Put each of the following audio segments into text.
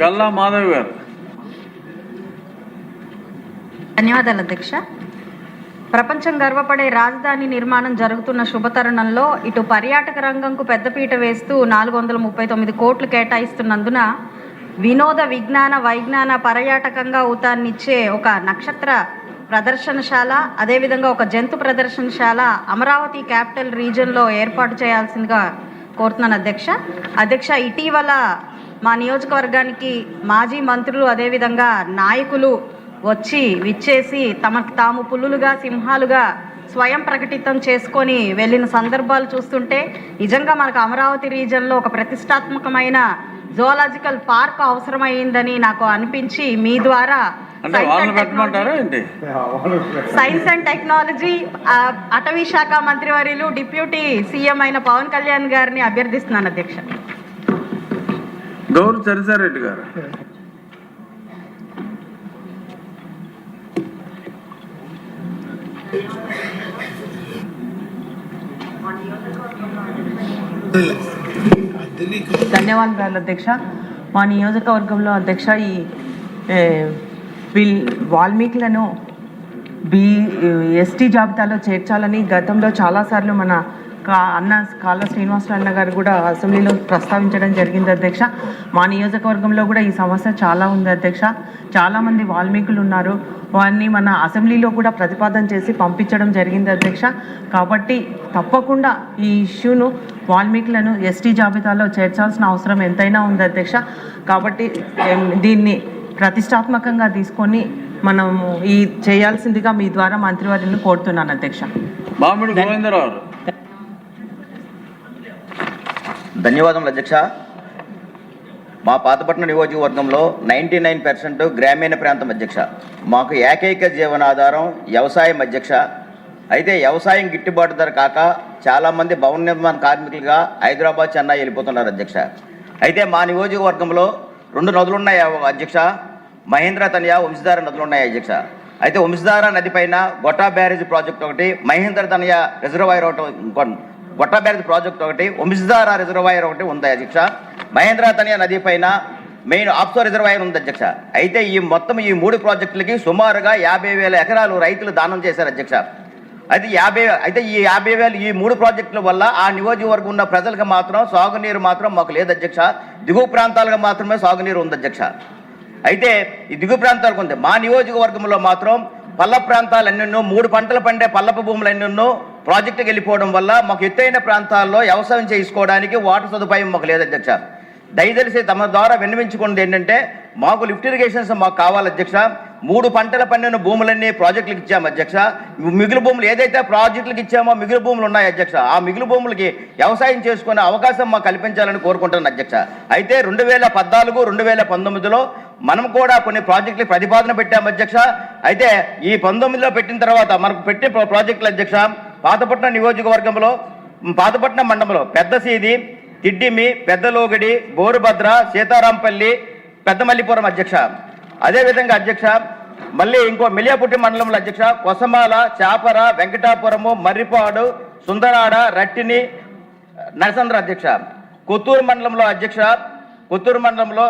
గల్లా మాధవ్ గారు. ధన్యవాదాలు అధ్యక్ష. ప్రపంచం గర్వపడే రాజధాని నిర్మాణం జరుగుతున్న శుభతరుణంలో ఇటు పర్యాటక రంగంకు పెద్దపీట వేస్తూ 439 కోట్లు కేటాయిస్తున్నందున వినోద విజ్ఞాన వైజ్ఞాన పర్యాటకంగా ఊతాన్నిచ్చే ఒక నక్షత్ర ప్రదర్శనశాల, అదేవిధంగా ఒక జంతు ప్రదర్శనశాల అమరావతి క్యాపిటల్ రీజియన్లో ఏర్పాటు చేయాల్సిందిగా కోరుతున్నాను అధ్యక్ష. ఇటీవల మా నియోజకవర్గానికి మాజీ మంత్రులు అదేవిధంగా నాయకులు విచ్చేసి తమకు తాము పులులుగా సింహాలుగా స్వయం ప్రకటితం చేసుకొని వెళ్ళిన సందర్భాలు చూస్తుంటే నిజంగా మనకు అమరావతి రీజియన్లో ఒక ప్రతిష్టాత్మకమైన జువాలజికల్ పార్క్ అవసరమైందని నాకు అనిపించి మీ ద్వారా సైన్స్ అండ్ టెక్నాలజీ అటవీ శాఖ మంత్రివర్యులు డిప్యూటీ సీఎం అయిన పవన్ కళ్యాణ్ గారిని అభ్యర్థిస్తున్నాను అధ్యక్ష. గౌరవ చరితారెడ్డి గారు. ధన్యవాదాలు అధ్యక్ష. మా నియోజకవర్గంలో అధ్యక్ష ఈ వాల్మీకులను ఎస్టీ జాబితాలో చేర్చాలని గతంలో చాలాసార్లు మన అన్న కాళ్ళ శ్రీనివాసరావు అన్న గారు కూడా అసెంబ్లీలో ప్రస్తావించడం జరిగింది అధ్యక్ష. మా నియోజకవర్గంలో కూడా ఈ సమస్య చాలా ఉంది అధ్యక్ష. చాలామంది వాల్మీకులు ఉన్నారు, వారిని మన అసెంబ్లీలో కూడా ప్రతిపాదన చేసి పంపించడం జరిగింది అధ్యక్ష. కాబట్టి తప్పకుండా ఈ ఇష్యూను వాల్మీకులను ఎస్టీ జాబితాలో చేర్చాల్సిన అవసరం ఎంతైనా ఉంది అధ్యక్ష. కాబట్టి దీన్ని ప్రతిష్టాత్మకంగా తీసుకొని మనము ఈ చేయాల్సిందిగా మీ ద్వారా మంత్రివర్యులను కోరుతున్నాను అధ్యక్ష. ధన్యవాదములు అధ్యక్ష. మా పాతపట్నం నియోజకవర్గంలో 99% గ్రామీణ ప్రాంతం అధ్యక్ష. మాకు ఏకైక జీవనాధారం వ్యవసాయం అధ్యక్ష. అయితే వ్యవసాయం గిట్టుబాటు ధర కాక చాలామంది భవన నిర్మాణ కార్మికులుగా హైదరాబాద్, చెన్నై వెళ్ళిపోతున్నారు అధ్యక్ష. అయితే మా నియోజకవర్గంలో 2 నదులు ఉన్నాయి అధ్యక్ష. మహేంద్ర తనయ, వంశధార నదులు ఉన్నాయి అధ్యక్ష. అయితే వంశధార నది పైన గొట్టా బ్యారేజ్ ప్రాజెక్ట్ ఒకటి, మహేంద్ర తనయ రిజర్వాయర్ ఒకటి, గొట్టా బ్యారేజ్ ప్రాజెక్ట్ ఒకటి, వంశధార రిజర్వాయర్ ఒకటి ఉంది అధ్యక్ష. మహేంద్ర తనయ నది పైన మెయిన్ ఆఫ్షోర్ రిజర్వాయర్ ఉంది అధ్యక్ష. అయితే ఈ 3 ప్రాజెక్టులకి సుమారుగా 50,000 ఎకరాలు రైతులు దానం చేశారు అధ్యక్ష. అయితే ఈ 50,000 ఈ 3 ప్రాజెక్టుల వల్ల ఆ నియోజకవర్గం ఉన్న ప్రజలకు మాత్రం సాగునీరు మాత్రం మాకు లేదు అధ్యక్ష. దిగువ ప్రాంతాలకు మాత్రమే సాగునీరు ఉంది అధ్యక్ష. అయితే ఈ దిగువ ప్రాంతాలకు ఉంది. మా నియోజకవర్గంలో మాత్రం పల్ల ప్రాంతాలు ఎన్నెన్నో 3 పంటలు పండే పల్లపు భూములు ఎన్నెన్నో ప్రాజెక్టుకి వెళ్ళిపోవడం వల్ల మాకు ఎత్తైన ప్రాంతాల్లో వ్యవసాయం చేసుకోవడానికి వాటర్ సదుపాయం మాకు లేదు అధ్యక్ష. దయచేసి తమ ద్వారా విన్నవించుకున్నది ఏంటంటే మాకు లిఫ్ట్ ఇరిగేషన్స్ మాకు కావాలి అధ్యక్ష. 3 పంటల పండిన భూములన్నీ ప్రాజెక్టులకు ఇచ్చాము అధ్యక్ష. మిగులు భూములు ఏదైతే ప్రాజెక్టులకు ఇచ్చామో మిగులు భూములు ఉన్నాయి అధ్యక్ష. ఆ మిగులు భూములకి వ్యవసాయం చేసుకునే అవకాశం మాకు కల్పించాలని కోరుకుంటున్నాను అధ్యక్ష. అయితే 2014, 2019లో మనం కూడా కొన్ని ప్రాజెక్టులకు ప్రతిపాదన పెట్టాము అధ్యక్ష. అయితే ఈ 19లో పెట్టిన తర్వాత మనకు పెట్టే ప్రాజెక్టులు అధ్యక్ష పాతపట్నం నియోజకవర్గంలో పాతపట్నం మండలంలో పెద్ద సీది, తిడ్డిమి, పెద్దలోగడి, బోరుభద్ర, సీతారాంపల్లి, పెద్దమల్లిపురం అధ్యక్ష. అదేవిధంగా అధ్యక్ష మళ్ళీ ఇంకో మిలియాపుట్టి మండలంలో అధ్యక్ష కొసమాల, చాపర, వెంకటాపురము, మర్రిపాడు, సుందరాడ, రట్టిని, నరసంద్ర అధ్యక్ష. కొత్తూరు మండలంలో అధ్యక్ష కొత్తూరు మండలంలో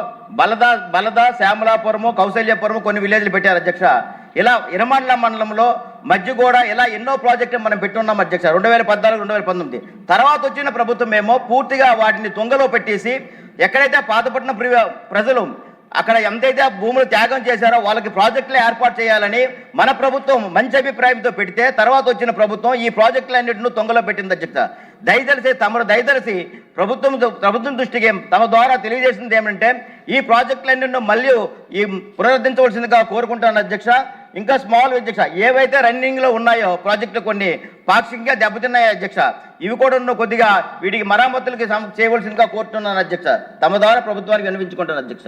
బలద, శ్యామలాపురము, కౌశల్యపురము కొన్ని విలేజ్లు పెట్టారు అధ్యక్ష. ఇలా ఇరమండల మండలంలో మధ్యగూడ ఇలా ఎన్నో ప్రాజెక్టులు మనం పెట్టున్నాం అధ్యక్ష. 2014, 2019 తర్వాత వచ్చిన ప్రభుత్వం ఏమో పూర్తిగా వాటిని తుంగలో పెట్టేసి ఎక్కడైతే పాతపట్నం ప్రజలు అక్కడ ఎంతైతే భూములు త్యాగం చేశారో వాళ్ళకి ప్రాజెక్టులు ఏర్పాటు చేయాలని మన ప్రభుత్వం మంచి అభిప్రాయంతో పెడితే తర్వాత వచ్చిన ప్రభుత్వం ఈ ప్రాజెక్టులన్నింటినీ తొంగలో పెట్టింది అధ్యక్ష. దయదలిసి ప్రభుత్వం దృష్టికి తమ ద్వారా తెలియజేసింది ఏమంటే ఈ ప్రాజెక్టులన్నింటినీ మళ్ళీ ఈ పునరుద్ధరించవలసిందిగా కోరుకుంటాను అధ్యక్ష. ఇంకా స్మాల్ అధ్యక్ష ఏవైతే రన్నింగ్లో ఉన్నాయో ప్రాజెక్టులు కొన్ని పాక్షికంగా దెబ్బతిన్నాయి అధ్యక్ష. ఇవి కూడా కొద్దిగా వీటికి మరమ్మతులకి చేయవలసిందిగా కోరుతున్నాను అధ్యక్ష. తమ ద్వారా ప్రభుత్వానికి వినిపించుకుంటాను అధ్యక్ష.